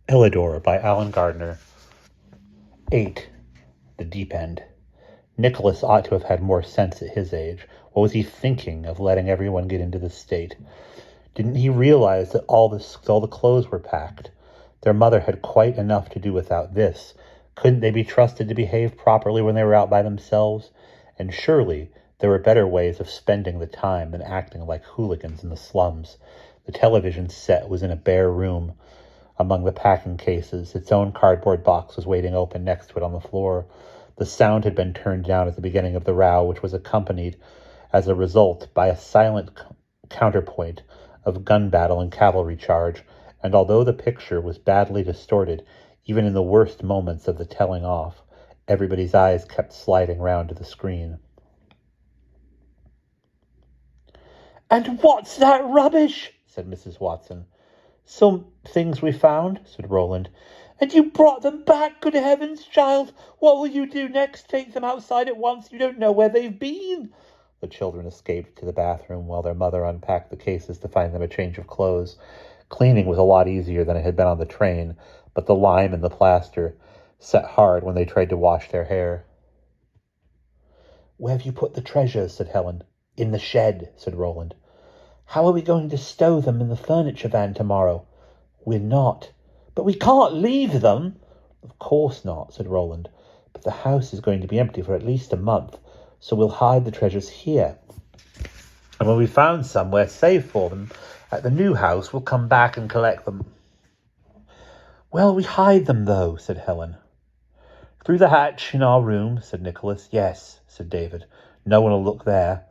Elidor by Garner. 8. The Deep End. Nicholas ought to have had more sense at his age. What was he thinking of letting everyone get into this state? Didn't he realize that all the clothes were packed? Their mother had quite enough to do without this. Couldn't they be trusted to behave properly when they were out by themselves? And surely there were better ways of spending the time than acting like hooligans in the slums. The television set was in a bare room. Among the packing cases, its own cardboard box was waiting open next to it on the floor. The sound had been turned down at the beginning of the row, which was accompanied, as a result, by a silent counterpoint of gun battle and cavalry charge, and although the picture was badly distorted, even in the worst moments of the telling off, everybody's eyes kept sliding round to the screen. "And what's that rubbish?" said Mrs. Watson. "Some things we found," said Roland. "And you brought them back? Good heavens, child! What will you do next? Take them outside at once? You don't know where they've been." The children escaped to the bathroom while their mother unpacked the cases to find them a change of clothes. Cleaning was a lot easier than it had been on the train, but the lime and the plaster set hard when they tried to wash their hair. "Where have you put the treasures?" said Helen. "In the shed," said Roland. "How are we going to stow them in the furniture van tomorrow?" "We're not." "But we can't leave them." "Of course not," said Roland. "But the house is going to be empty for at least a month, so we'll hide the treasures here. And when we found somewhere safe for them at the new house, we'll come back and collect them." "Where'll we hide them, though?" said Helen. "Through the hatch in our room," said Nicholas. "Yes," said David. "No one will look there."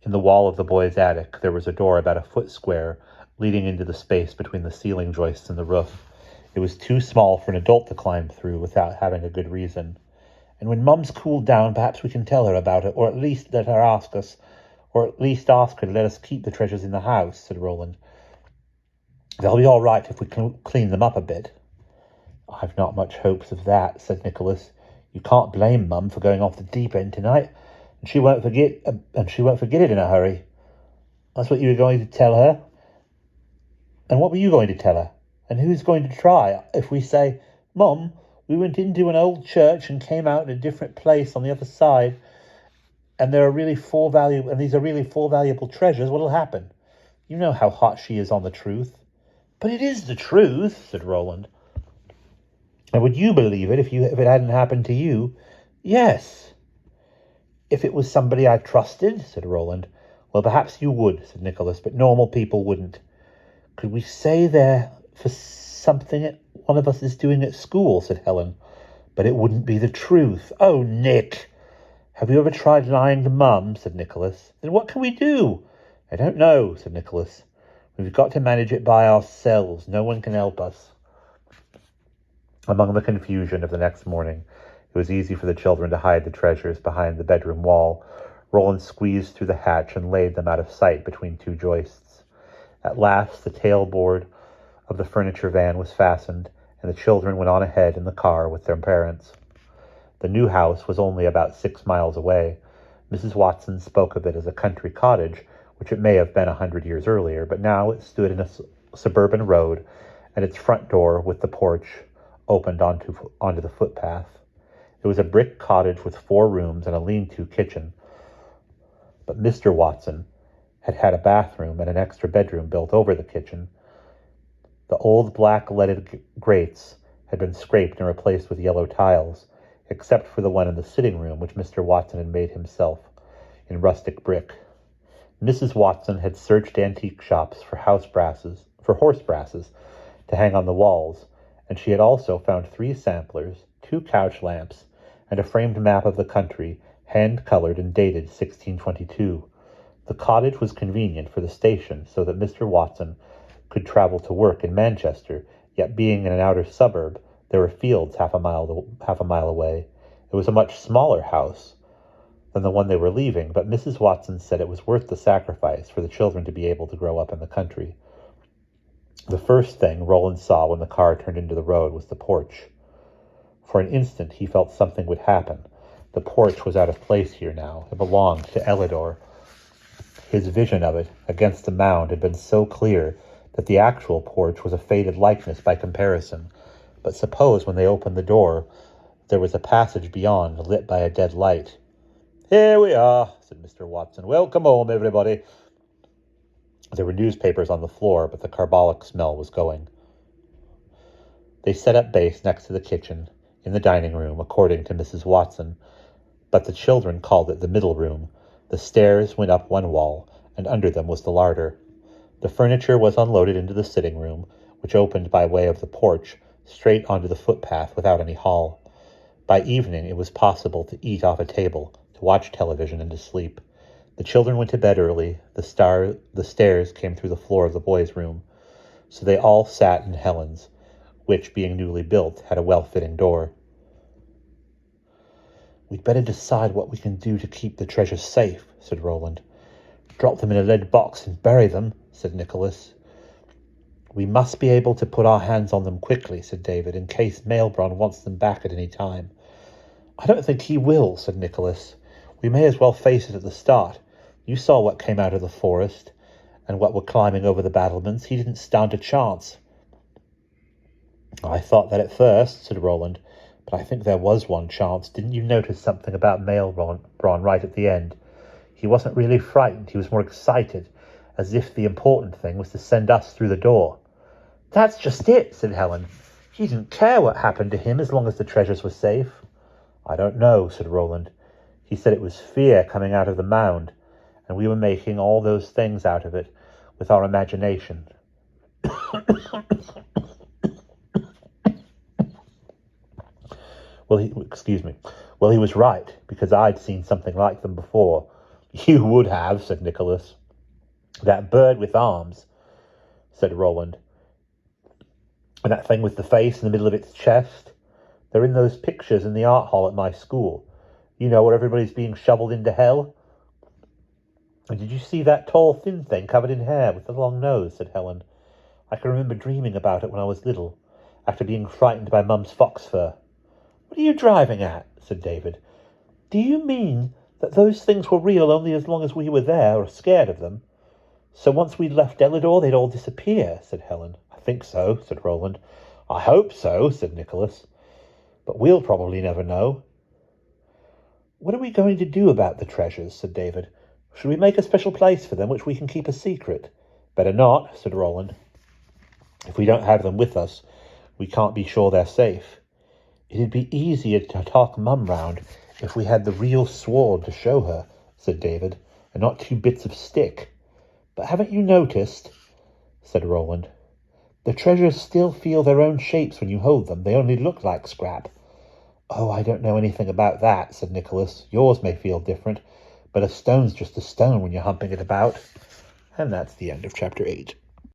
In the wall of the boys' attic, there was a door about a foot square, leading into the space between the ceiling joists and the roof. It was too small for an adult to climb through without having a good reason. "And when Mum's cooled down, perhaps we can tell her about it, or at least let her ask us, or at least ask her to let us keep the treasures in the house," said Roland. "They'll be all right if we clean them up a bit." "I've not much hopes of that," said Nicholas. "You can't blame Mum for going off the deep end tonight, and she won't forget it in a hurry." "That's what you were going to tell her? And what were you going to tell her? And who's going to try if we say, 'Mum, we went into an old church and came out in a different place on the other side, and these are really four valuable treasures'? What'll happen? You know how hot she is on the truth." "But it is the truth," said Roland. "And would you believe it if it hadn't happened to you?" "Yes." "If it was somebody I trusted," said Roland. "Well, perhaps you would," said Nicholas, "but normal people wouldn't." "Could we say there for something one of us is doing at school?" said Helen. "But it wouldn't be the truth." "Oh, Nick!" "Have you ever tried lying to Mum?" said Nicholas. "Then what can we do?" "I don't know," said Nicholas. "We've got to manage it by ourselves. No one can help us." Among the confusion of the next morning, it was easy for the children to hide the treasures behind the bedroom wall. Roland squeezed through the hatch and laid them out of sight between two joists. At last, the tailboard of the furniture van was fastened, and the children went on ahead in the car with their parents. The new house was only about 6 miles away. Mrs. Watson spoke of it as a country cottage, which it may have been 100 years earlier, but now it stood in a suburban road, and its front door with the porch opened onto the footpath. It was a brick cottage with 4 rooms and a lean-to kitchen. But Mr. Watson had had a bathroom and an extra bedroom built over the kitchen. The old black leaded grates had been scraped and replaced with yellow tiles, except for the one in the sitting room, which Mr. Watson had made himself in rustic brick. Mrs. Watson had searched antique shops for horse brasses to hang on the walls, and she had also found 3 samplers, 2 couch lamps, and a framed map of the country, hand-colored and dated 1622. The cottage was convenient for the station, so that Mr. Watson could travel to work in Manchester, yet being in an outer suburb, there were fields half a mile away. It was a much smaller house than the one they were leaving, but Mrs. Watson said it was worth the sacrifice for the children to be able to grow up in the country. The first thing Roland saw when the car turned into the road was the porch. For an instant he felt something would happen. The porch was out of place here now. It belonged to Elidor. His vision of it, against the mound, had been so clear that the actual porch was a faded likeness by comparison. But suppose when they opened the door, there was a passage beyond, lit by a dead light. "Here we are," said Mr. Watson. "Welcome home, everybody." There were newspapers on the floor, but the carbolic smell was going. They set up base next to the kitchen, in the dining room, according to Mrs. Watson, but the children called it the middle room. The stairs went up one wall, and under them was the larder. The furniture was unloaded into the sitting room, which opened by way of the porch, straight onto the footpath without any hall. By evening it was possible to eat off a table, to watch television, and to sleep. The children went to bed early. The stairs came through the floor of the boys' room, so they all sat in Helen's, which, being newly built, had a well-fitting door. "We'd better decide what we can do to keep the treasures safe," said Roland. "Drop them in a lead box and bury them," said Nicholas. "We must be able to put our hands on them quickly," said David, "in case Maelbron wants them back at any time." "I don't think he will," said Nicholas. "We may as well face it at the start. You saw what came out of the forest, and what were climbing over the battlements. He didn't stand a chance." "I thought that at first," said Roland, "but I think there was one chance. Didn't you notice something about Maelbron right at the end? He wasn't really frightened. He was more excited, as if the important thing was to send us through the door." "That's just it," said Helen. "He didn't care what happened to him as long as the treasures were safe." "I don't know," said Roland. "He said it was fear coming out of the mound, and we were making all those things out of it with our imagination." Well, he was right, because I'd seen something like them before." "You would have," said Nicholas. "That bird with arms," said Roland. "And that thing with the face in the middle of its chest. They're in those pictures in the art hall at my school. You know, where everybody's being shoveled into hell." "And did you see that tall, thin thing covered in hair with the long nose?" said Helen. "I can remember dreaming about it when I was little, after being frightened by Mum's fox fur." "What are you driving at?" said David. "Do you mean that those things were real only as long as we were there or scared of them? So once we'd left Elidor, they'd all disappear?" said Helen. "I think so," said Roland. "I hope so," said Nicholas. "But we'll probably never know." "What are we going to do about the treasures?" said David. "Should we make a special place for them which we can keep a secret?" "Better not," said Roland. "If we don't have them with us, we can't be sure they're safe." "It'd be easier to talk Mum round if we had the real sword to show her," said David, "and not 2 bits of stick. But haven't you noticed," said Roland, "the treasures still feel their own shapes when you hold them. They only look like scrap." "Oh, I don't know anything about that," said Nicholas. "Yours may feel different, but a stone's just a stone when you're humping it about." And that's the end of chapter 8.